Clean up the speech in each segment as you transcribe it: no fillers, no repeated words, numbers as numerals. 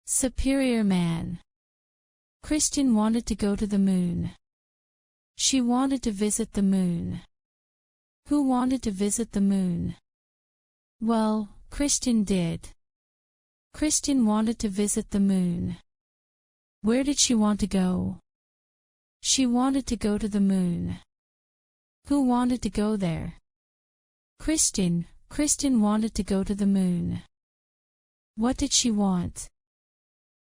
Superior man. Christian wanted to go to the moon. She wanted to visit the moon. Who wanted to visit the moon? Well, Christian did. Christian wanted to visit the moon. Where did she want to go? She wanted to go to the moon. Who wanted to go there? Christian. Christian wanted to go to the moon. What did she want?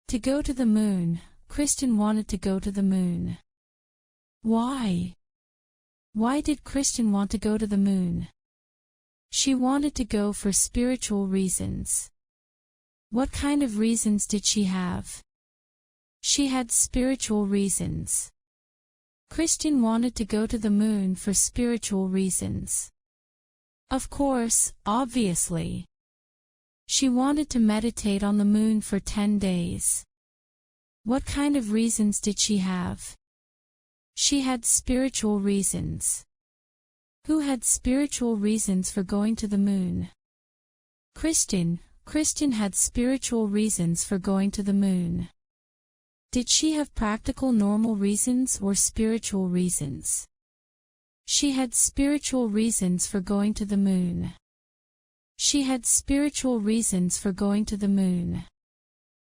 To go to the moon. Christian wanted to go to the moon. Why? Why did Christian want to go to the moon? She wanted to go for spiritual reasons. What kind of reasons did she have? She had spiritual reasons. Christian wanted to go to the moon for spiritual reasons. Of course, obviously. She wanted to meditate on the moon for 10 days. What kind of reasons did she have? She had spiritual reasons. Who had spiritual reasons for going to the moon? Christian. Christian had spiritual reasons for going to the moon. Did she have practical normal reasons or spiritual reasons? She had spiritual reasons for going to the moon. She had spiritual reasons for going to the moon.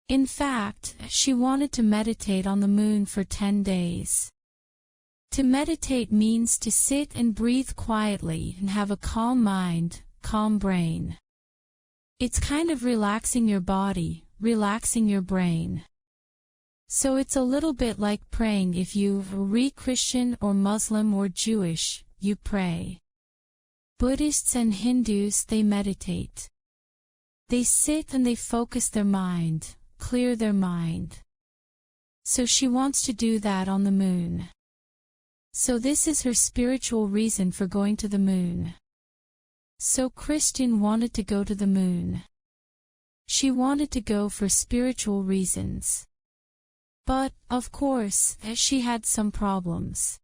In fact, she wanted to meditate on the moon for 10 days. To meditate means to sit and breathe quietly and have a calm mind, calm brain. It's kind of relaxing your body, relaxing your brain. So it's a little bit like praying. If you're Christian or Muslim or Jewish, you pray. Buddhists and Hindus, they meditate. They sit and they focus their mind, clear their mind. So she wants to do that on the moon. So this is her spiritual reason for going to the moon. So Christian wanted to go to the moon. She wanted to go for spiritual reasons. But, of course, she had some problems.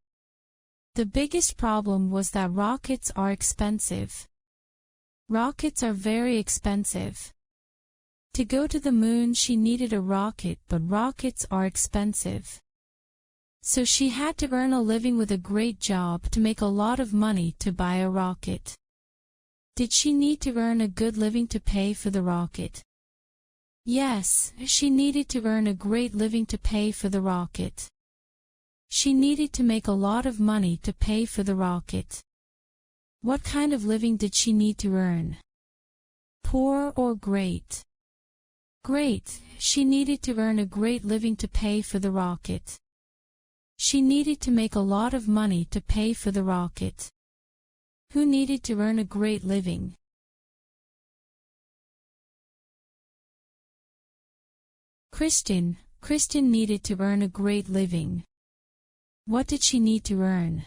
The biggest problem was that rockets are expensive. Rockets are very expensive. To go to the moon she needed a rocket, but rockets are expensive. So she had to earn a living with a great job to make a lot of money to buy a rocket. Did she need to earn a good living to pay for the rocket? Yes, she needed to earn a great living to pay for the rocket. She needed to make a lot of money to pay for the rocket. What kind of living did she need to earn? Poor or great? Great. She needed to earn a great living to pay for the rocket. She needed to make a lot of money to pay for the rocket. Who needed to earn a great living? Christian. Christian needed to earn a great living. What did she need to earn?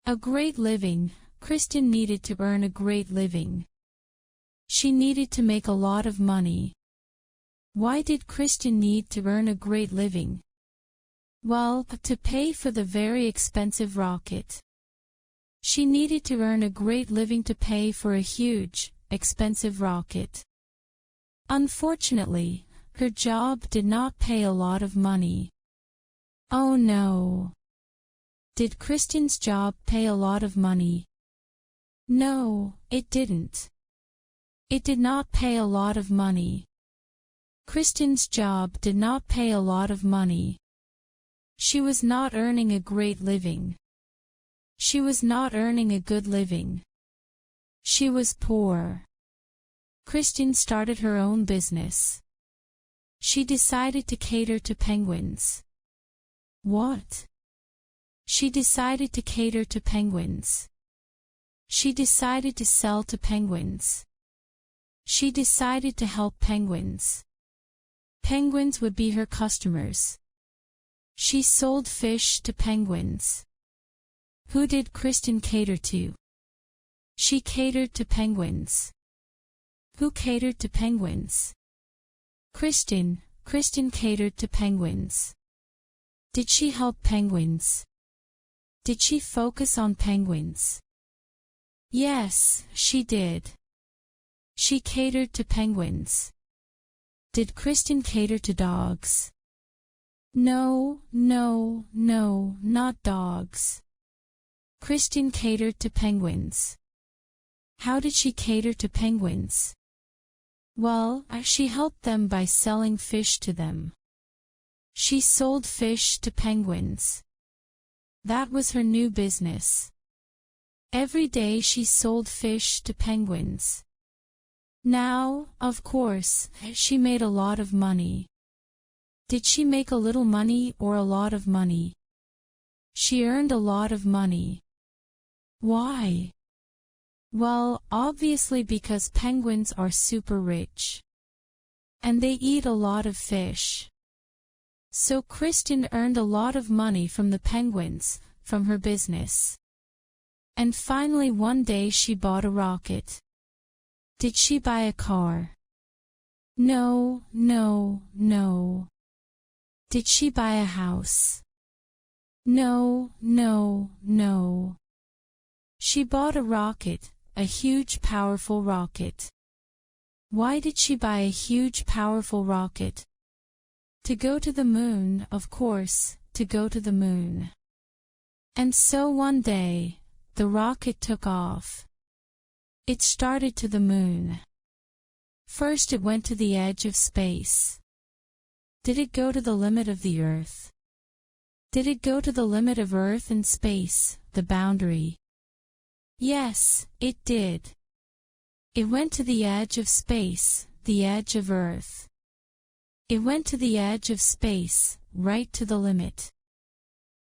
A great living. Christian needed to earn a great living. She needed to make a lot of money. Why did Christian need to earn a great living? Well, to pay for the very expensive rocket. She needed to earn a great living to pay for a huge, expensive rocket. Unfortunately, her job did not pay a lot of money. Oh no! Did Christian's job pay a lot of money? No, it didn't. It did not pay a lot of money. Christian's job did not pay a lot of money. She was not earning a great living. She was not earning a good living. She was poor. Christian started her own business. She decided to cater to penguins. What? She decided to cater to penguins. She decided to sell to penguins. She decided to help penguins. Penguins would be her customers. She sold fish to penguins. Who did Christian cater to? She catered to penguins. Who catered to penguins? Christian. Christian catered to penguins. Did she help penguins? Did she focus on penguins? Yes, she did. She catered to penguins. Did Kristen cater to dogs? No, no, no, not dogs. Kristen catered to penguins. How did she cater to penguins? Well, she helped them by selling fish to them. She sold fish to penguins. That was her new business. Every day she sold fish to penguins. Now, of course, she made a lot of money. Did she make a little money or a lot of money? She earned a lot of money. Why? Well, obviously because penguins are super rich. And they eat a lot of fish. So Kristen earned a lot of money from the penguins, from her business. And finally one day she bought a rocket. Did she buy a car? No, no, no. Did she buy a house? No, no, no. She bought a rocket, a huge powerful rocket. Why did she buy a huge powerful rocket? To go to the moon, of course, to go to the moon. And so one day, the rocket took off. It started to the moon. First it went to the edge of space. Did it go to the limit of the Earth? Did it go to the limit of Earth and space, the boundary? Yes, it did. It went to the edge of space, the edge of Earth. It went to the edge of space, right to the limit.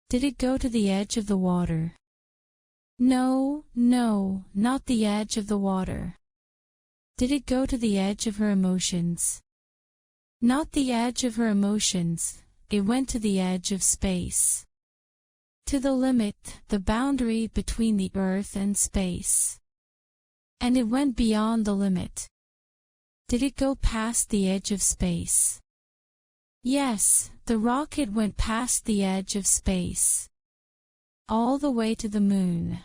Did it go to the edge of the water? No, no, not the edge of the water. Did it go to the edge of her emotions? Not the edge of her emotions, it went to the edge of space. To the limit, the boundary between the Earth and space. And it went beyond the limit. Did it go past the edge of space? Yes, the rocket went past the edge of space. All the way to the moon.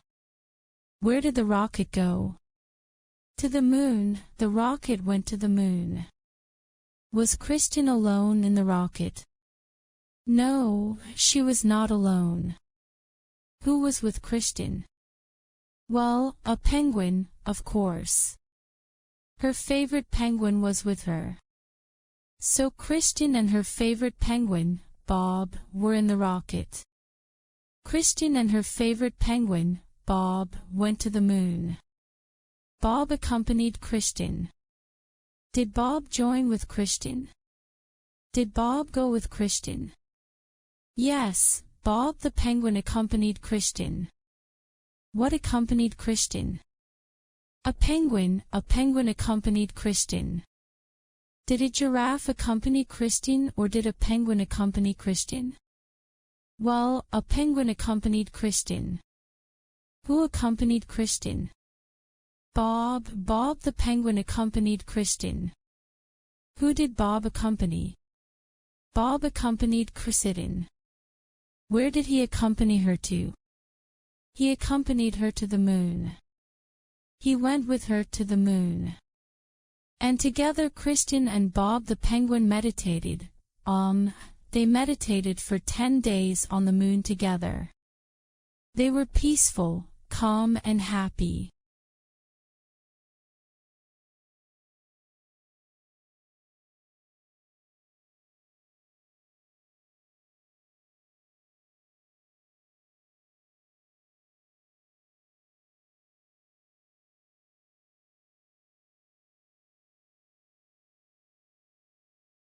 Where did the rocket go? To the moon, the rocket went to the moon. Was Kristen alone in the rocket? No, she was not alone. Who was with Kristen? Well, a penguin, of course. Her favorite penguin was with her. So Kristen and her favorite penguin, Bob, were in the rocket. Kristen and her favorite penguin, Bob, went to the moon. Bob accompanied Kristen. Did Bob join with Kristen? Did Bob go with Kristen? Yes, Bob the penguin accompanied Kristen. What accompanied Kristen? A penguin accompanied Kristen. Did a giraffe accompany Kristen or did a penguin accompany Kristen? Well, a penguin accompanied Kristen. Who accompanied Kristen? Bob the penguin accompanied Kristen. Who did Bob accompany? Bob accompanied Kristen. Where did he accompany her to? He accompanied her to the moon. He went with her to the moon. And together Kristen and Bob the penguin meditated. They meditated for 10 days on the moon together. They were peaceful, calm and happy.